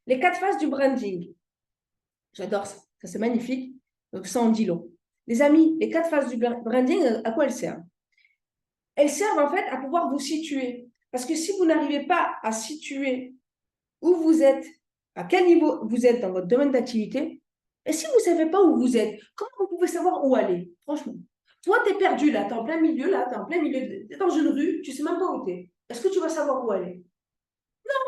Les 4 phases du branding. J'adore ça. Ça, c'est magnifique. Donc, ça en dit long. Les amis, les 4 phases du branding, à quoi elles servent? Elles servent en fait à pouvoir vous situer. Parce que si vous n'arrivez pas à situer où vous êtes, à quel niveau vous êtes dans votre domaine d'activité, et si vous ne savez pas où vous êtes, comment vous pouvez savoir où aller? Franchement. Toi, tu es perdu là, tu es en plein milieu, là, tu es en plein milieu, tu es dans une rue, tu ne sais même pas où tu es. Est-ce que tu vas savoir où aller?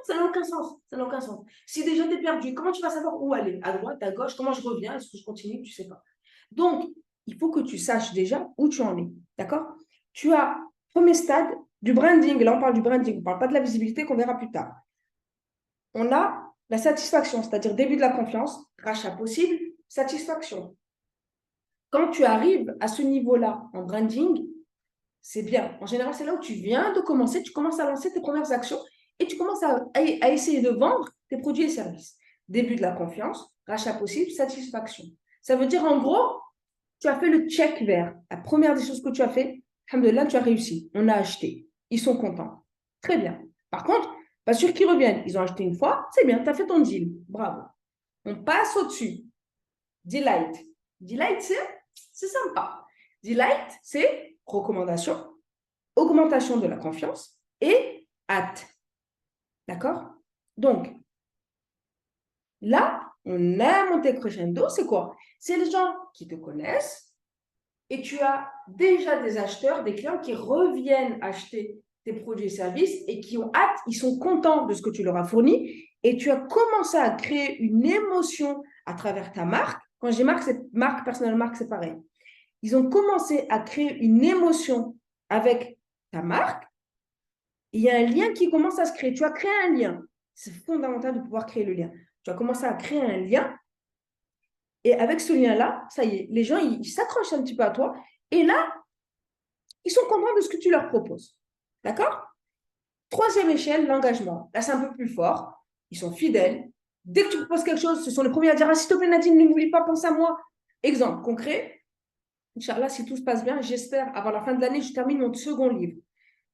Ça n'a aucun sens. Ça n'a aucun sens. Si déjà tu es perdu, comment tu vas savoir où aller? À droite, à gauche, comment je reviens? Est-ce que je continue? Tu ne sais pas. Donc, il faut que tu saches déjà où tu en es. D'accord? Tu as, premier stade, du branding. Là, on parle du branding. On ne parle pas de la visibilité qu'on verra plus tard. On a la satisfaction, c'est-à-dire début de la confiance, rachat possible, satisfaction. Quand tu arrives à ce niveau-là en branding, c'est bien. En général, c'est là où tu viens de commencer, tu commences à lancer tes premières actions et tu commences à essayer de vendre tes produits et services. Début de la confiance, rachat possible, satisfaction. Ça veut dire en gros, tu as fait le check vert. La première des choses que tu as fait, alhamdoulilah, tu as réussi. On a acheté. Ils sont contents. Très bien. Par contre, pas sûr qu'ils reviennent. Ils ont acheté une fois, c'est bien, tu as fait ton deal. Bravo. On passe au-dessus. Delight. Delight, c'est sympa. Delight, c'est recommandation, augmentation de la confiance et hâte. D'accord? Donc, là, on a monté crescendo. C'est quoi? C'est les gens qui te connaissent et tu as déjà des acheteurs, des clients qui reviennent acheter tes produits et services et qui ont hâte, ils sont contents de ce que tu leur as fourni et tu as commencé à créer une émotion à travers ta marque. Quand j'ai marque personnelle marque, c'est pareil. Ils ont commencé à créer une émotion avec ta marque. Il y a un lien qui commence à se créer. Tu as créé un lien. C'est fondamental de pouvoir créer le lien. Tu as commencé à créer un lien et avec ce lien-là, ça y est, les gens, ils s'accrochent un petit peu à toi et là, ils sont contents de ce que tu leur proposes. D'accord? Troisième échelle, l'engagement. Là, c'est un peu plus fort. Ils sont fidèles. Dès que tu proposes quelque chose, ce sont les premiers à dire, ah, s'il te plaît, Nadine, n'oublie pas, pense à moi. Exemple concret. Inch'Allah, si tout se passe bien, j'espère, avant la fin de l'année, je termine mon second livre.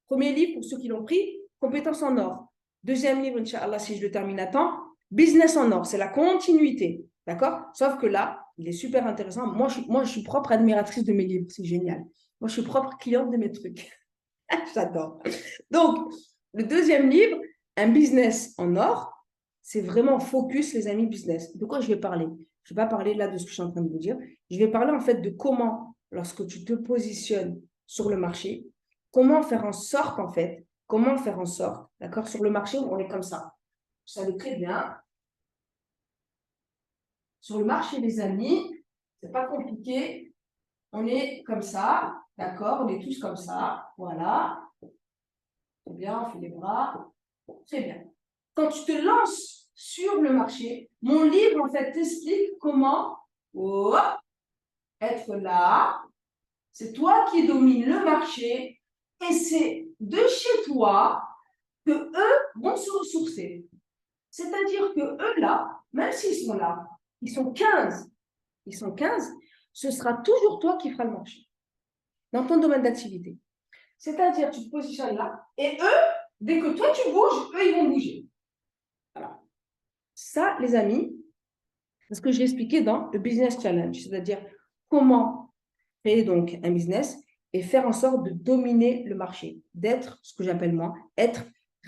Premier livre, pour ceux qui l'ont pris, Compétences en or. Deuxième livre, Inch'Allah, si je le termine à temps, Business en or. C'est la continuité. D'accord? Sauf que là, il est super intéressant. Moi, je suis propre admiratrice de mes livres. C'est génial. Moi, je suis propre cliente de mes trucs. J'adore. Donc, le deuxième livre, Un business en or, c'est vraiment focus, les amis, business. De quoi je vais parler? Je ne vais pas parler là de ce que je suis en train de vous dire. Je vais parler en fait de comment, lorsque tu te positionnes sur le marché, comment faire en sorte, en fait, comment faire en sorte, d'accord, sur le marché, on est comme ça. Vous savez très bien. Sur le marché, les amis, c'est pas compliqué. On est comme ça, d'accord? On est tous comme ça. Voilà. Très bien, on fait les bras. Très bien. Quand tu te lances sur le marché, mon livre, en fait, t'explique comment être là. C'est toi qui domines le marché et c'est de chez toi que eux vont se ressourcer. C'est-à-dire que eux, là, même s'ils sont là, ils sont 15, ce sera toujours toi qui feras le marché dans ton domaine d'activité. C'est-à-dire, tu te positionnes là et eux, dès que toi tu bouges, eux, ils vont bouger. Voilà. Ça, les amis, c'est ce que j'ai expliqué dans le Business Challenge, c'est-à-dire comment créer donc un business et faire en sorte de dominer le marché, d'être ce que j'appelle moi, être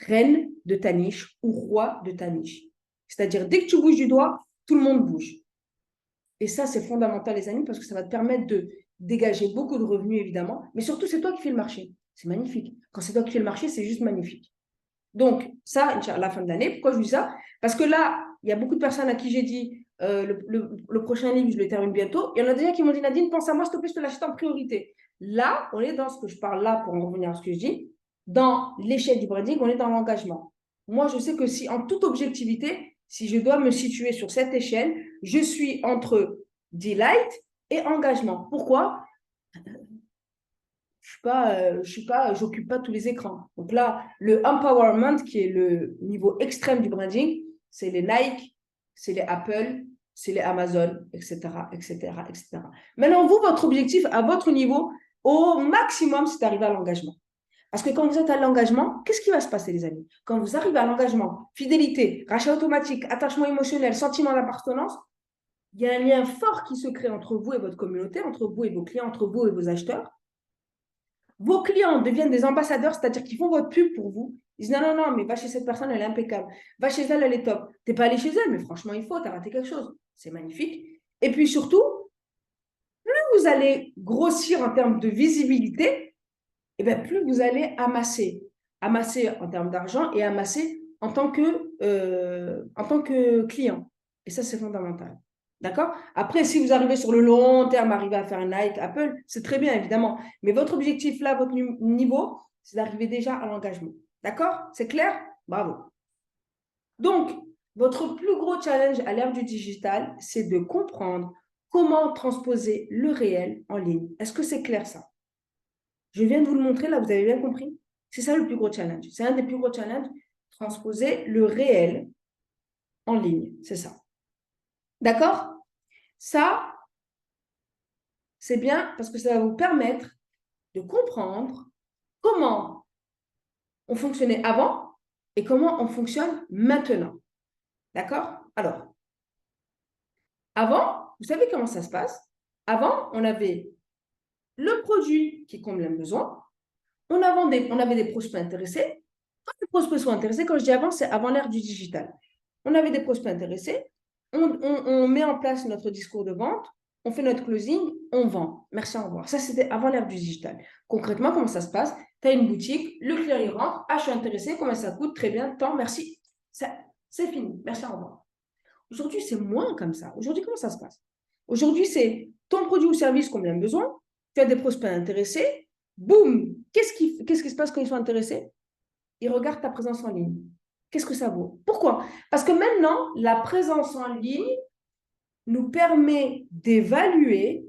reine de ta niche ou roi de ta niche. C'est-à-dire, dès que tu bouges du doigt, tout le monde bouge. Et ça, c'est fondamental, les amis, parce que ça va te permettre de dégager beaucoup de revenus, évidemment, mais surtout, c'est toi qui fais le marché. C'est magnifique. Quand c'est toi qui fais le marché, c'est juste magnifique. Donc, ça, à la fin de l'année, pourquoi je dis ça? Parce que là, il y a beaucoup de personnes à qui j'ai dit le prochain livre, je le termine bientôt. Il y en a déjà qui m'ont dit, Nadine, pense à moi, s'il te plaît, je te l'achète en priorité. Là, on est dans ce que je parle là pour en revenir à ce que je dis. Dans l'échelle du branding, on est dans l'engagement. Moi, je sais que si, en toute objectivité, si je dois me situer sur cette échelle, je suis entre delight et engagement. Pourquoi? J'occupe pas tous les écrans. Donc là, le empowerment, qui est le niveau extrême du branding, c'est les Nike, c'est les Apple, c'est les Amazon, etc., etc., etc. Maintenant, vous, votre objectif à votre niveau, au maximum, c'est d'arriver à l'engagement. Parce que quand vous êtes à l'engagement, qu'est-ce qui va se passer, les amis? Quand vous arrivez à l'engagement, fidélité, rachat automatique, attachement émotionnel, sentiment d'appartenance, il y a un lien fort qui se crée entre vous et votre communauté, entre vous et vos clients, entre vous et vos acheteurs. Vos clients deviennent des ambassadeurs, c'est-à-dire qu'ils font votre pub pour vous. Ils disent non, non, non, mais va chez cette personne, elle est impeccable. Va chez elle, elle est top. Tu n'es pas allé chez elle, mais franchement, il faut, tu as raté quelque chose. C'est magnifique. Et puis surtout, plus vous allez grossir en termes de visibilité, et bien plus vous allez amasser. Amasser en termes d'argent et amasser en tant que client. Et ça, c'est fondamental. D'accord? Après, si vous arrivez sur le long terme, arriver à faire un Nike, Apple, c'est très bien, évidemment. Mais votre objectif là, votre niveau, c'est d'arriver déjà à l'engagement. D'accord? C'est clair? Bravo. Donc, votre plus gros challenge à l'ère du digital, c'est de comprendre comment transposer le réel en ligne. Est-ce que c'est clair ça? Je viens de vous le montrer, là, vous avez bien compris? C'est ça le plus gros challenge. C'est un des plus gros challenges, transposer le réel en ligne. C'est ça. D'accord? Ça, c'est bien parce que ça va vous permettre de comprendre comment on fonctionnait avant et comment on fonctionne maintenant. D'accord? Alors, avant, vous savez comment ça se passe? Avant, on avait le produit qui comble un besoin. On avait des prospects intéressés. Quand les prospects sont intéressés, quand je dis avant, c'est avant l'ère du digital. On avait des prospects intéressés. On met en place notre discours de vente. On fait notre closing, on vend. Merci, au revoir. Ça, c'était avant l'ère du digital. Concrètement, comment ça se passe? Tu as une boutique, le client il rentre, ah, je suis intéressé, combien ça coûte? Très bien, tant, merci. C'est fini. Merci, au revoir. Aujourd'hui, c'est moins comme ça. Aujourd'hui, comment ça se passe? Aujourd'hui, c'est ton produit ou service, combien de besoin? Tu as des prospects intéressés. Boum! Qu'est-ce qui se passe quand ils sont intéressés? Ils regardent ta présence en ligne. Qu'est-ce que ça vaut? Pourquoi? Parce que maintenant, la présence en ligne nous permet d'évaluer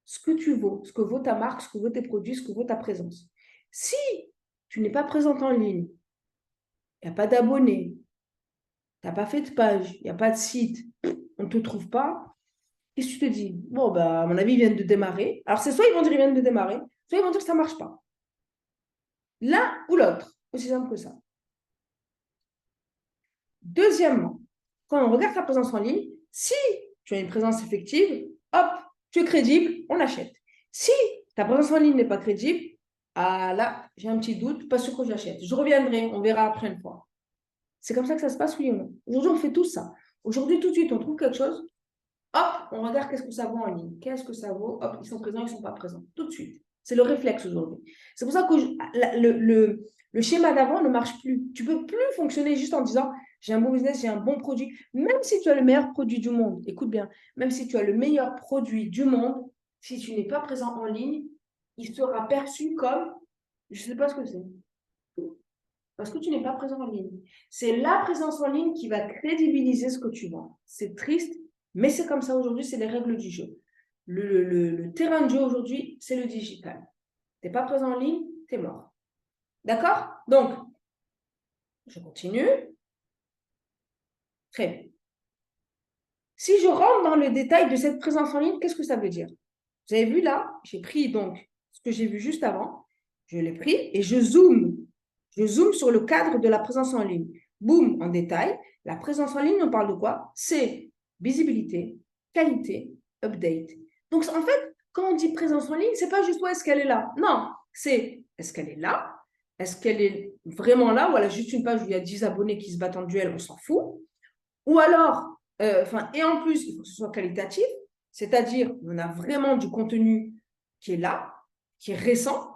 ce que tu vaux, ce que vaut ta marque, ce que vaut tes produits, ce que vaut ta présence. Si tu n'es pas présente en ligne, il n'y a pas d'abonnés, tu n'as pas fait de page, il n'y a pas de site, on ne te trouve pas, qu'est-ce que tu te dis? Bon, bah, à mon avis, ils viennent de démarrer. Alors, c'est soit ils vont dire qu'ils viennent de démarrer, soit ils vont dire que ça ne marche pas. L'un ou l'autre, aussi simple que ça. Deuxièmement, quand on regarde ta présence en ligne, si tu as une présence effective, hop, tu es crédible, on achète. Si ta présence en ligne n'est pas crédible, ah là, j'ai un petit doute, pas sûr que je l'achète. Je reviendrai, on verra après une fois. C'est comme ça que ça se passe, oui ou non? Aujourd'hui, on fait tout ça. Aujourd'hui, tout de suite, on trouve quelque chose, hop, on regarde qu'est-ce que ça vaut en ligne. Qu'est-ce que ça vaut? Hop, ils sont présents, ils ne sont pas présents. Tout de suite. C'est le réflexe aujourd'hui. C'est pour ça que le schéma d'avant ne marche plus. Tu ne peux plus fonctionner juste en disant j'ai un bon business, j'ai un bon produit. Même si tu as le meilleur produit du monde, écoute bien, même si tu as le meilleur produit du monde, si tu n'es pas présent en ligne, il sera perçu comme je ne sais pas ce que c'est. Parce que tu n'es pas présent en ligne. C'est la présence en ligne qui va crédibiliser ce que tu vends. C'est triste, mais c'est comme ça aujourd'hui, c'est les règles du jeu. Le terrain de jeu aujourd'hui, c'est le digital. Tu n'es pas présent en ligne, tu es mort. D'accord? Donc, je continue. Très bien. Si je rentre dans le détail de cette présence en ligne, qu'est-ce que ça veut dire? Vous avez vu là, j'ai pris donc ce que j'ai vu juste avant, je l'ai pris et je zoome. Je zoome sur le cadre de la présence en ligne. Boum, en détail. La présence en ligne, on parle de quoi? C'est visibilité, qualité, update. Donc, en fait, quand on dit présence en ligne, c'est pas juste où est-ce qu'elle est là. Non, c'est est-ce qu'elle est là? Est-ce qu'elle est vraiment là? Ou elle a juste une page où il y a 10 abonnés qui se battent en duel, on s'en fout. Ou alors, et en plus, il faut que ce soit qualitatif, c'est-à-dire on a vraiment du contenu qui est là, qui est récent,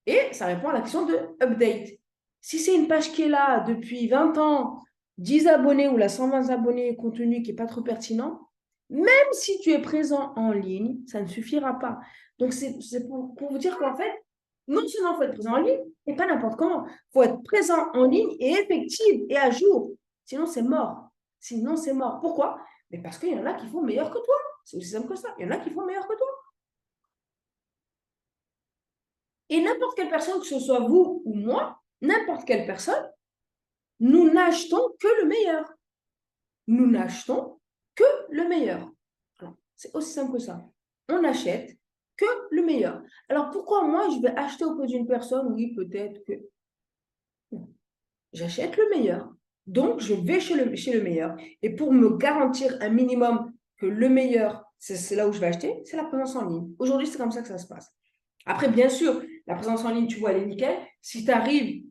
et ça répond à la question de update. Si c'est une page qui est là depuis 20 ans, 10 abonnés ou la 120 abonnés, contenu qui n'est pas trop pertinent, même si tu es présent en ligne, ça ne suffira pas. Donc, c'est pour vous dire qu'en fait, non seulement il faut être présent en ligne, et pas n'importe comment. Il faut être présent en ligne et effectif et à jour. Sinon, c'est mort. Sinon, c'est mort. Pourquoi? Mais parce qu'il y en a qui font meilleur que toi. C'est aussi simple que ça. Il y en a qui font meilleur que toi. Et n'importe quelle personne, que ce soit vous ou moi, n'importe quelle personne, nous n'achetons que le meilleur. Nous n'achetons que le meilleur. C'est aussi simple que ça. On achète que le meilleur. Alors, pourquoi moi, je vais acheter auprès d'une personne? Oui, peut-être que j'achète le meilleur. Donc, je vais chez le meilleur. Et pour me garantir un minimum que le meilleur, c'est là où je vais acheter, c'est la présence en ligne. Aujourd'hui, c'est comme ça que ça se passe. Après, bien sûr, la présence en ligne, tu vois, elle est nickel. Si tu arrives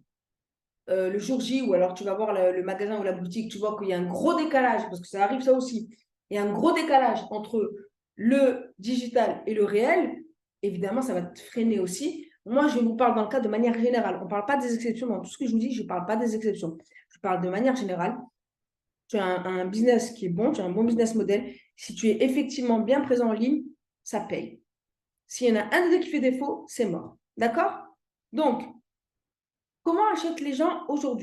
le jour J ou alors tu vas voir le magasin ou la boutique, tu vois qu'il y a un gros décalage, parce que ça arrive ça aussi, il y a un gros décalage entre le digital et le réel, évidemment, ça va te freiner aussi. Moi, je vous parle dans le cas de manière générale. On ne parle pas des exceptions. Dans tout ce que je vous dis, je ne parle pas des exceptions. Je parle de manière générale. Tu as un business qui est bon, tu as un bon business model. Si tu es effectivement bien présent en ligne, ça paye. S'il y en a un des deux qui fait défaut, c'est mort. D'accord? Donc, comment achètent les gens aujourd'hui?